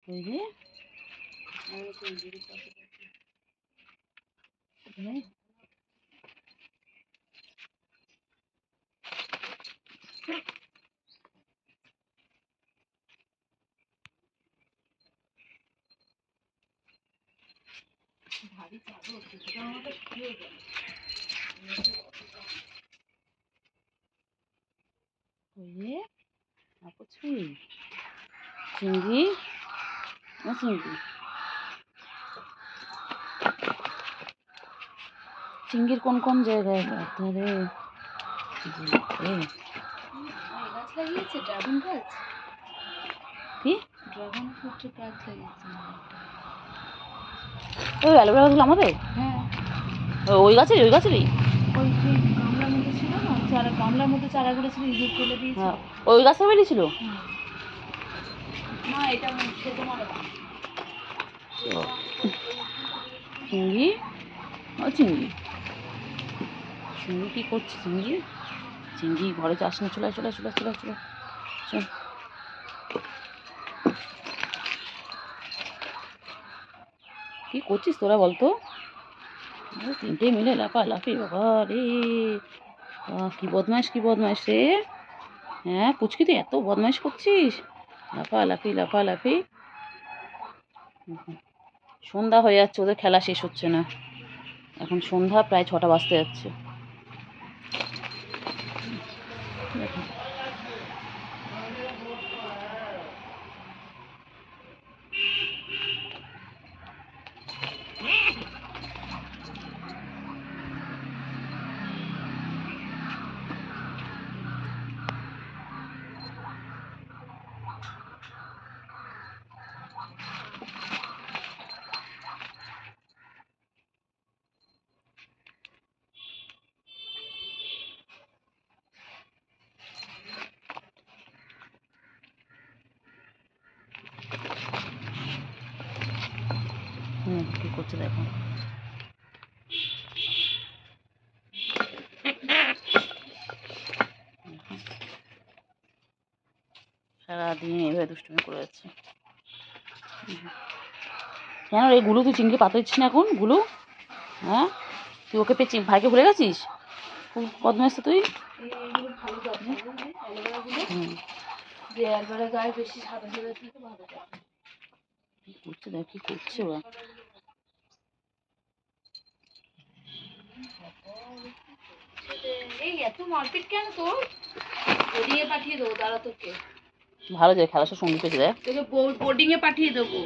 ওই যে ভারী চাদর কিছুটা আমাকে শুকিয়ে গেল। ওই যে চিংড়ি চিংড়ি চিংড়ির কোন কোন জায়গায় ধারে গাছ লাগিয়েছে ড্রাগন গাছ। কি ড্রাগন ফ্রুটের গাছ লাগিয়েছে? ওই অ্যালোভেরা গাছগুলো আমাদের? হ্যাঁ ওই গাছেরই ওই গামার মধ্যে ছিল না, চারা গামলার মধ্যে চারাগুলো ছিল, ইঁদুর ফেলে দিয়েছে। হ্যাঁ ওই গাছটা বেরিয়েছিল না, এটা খেতে মারা চিংড়ি। ও চিংড়ি চিংড়ি কী করছে? চিংড়ি ঘরে যাস না, চলে চলে চলে চলে চলে চল। কী করছিস তোরা বলতো? তিনটে মিলে লাফালাফি, বাবা রে কি বদমাইশ রে। হ্যাঁ পুচকি তুই এত বদমাইশ করছিস, লাফালাফি। সন্ধ্যা হয়ে যাচ্ছে, ওদের খেলা শেষ হচ্ছে না, এখন সন্ধ্যা প্রায় 6টা বাজতে যাচ্ছে। কি করছে দেখো। সারাদিন এভাবে দুষ্টুমি করে যাচ্ছে। কেন রে গুলু, তুই চিংড়ি পাতা দিচ্ছিস না এখন? গুলু হ্যাঁ তুই ওকে পেয়ে ভাইকে ভুলে গেছিস? খুব বদমাইশ তো তুই। কি করছে দেখ, কি করছে ওরা। এই এত মারপিট কেন তোর? বোর্ডিংয়ে পাঠিয়ে দেবো, দাঁড়া তোকে। ভালো যায় খেলার সঙ্গী পেয়েছে দেখ, তোকে বোর্ডিংয়ে পাঠিয়ে দেবো।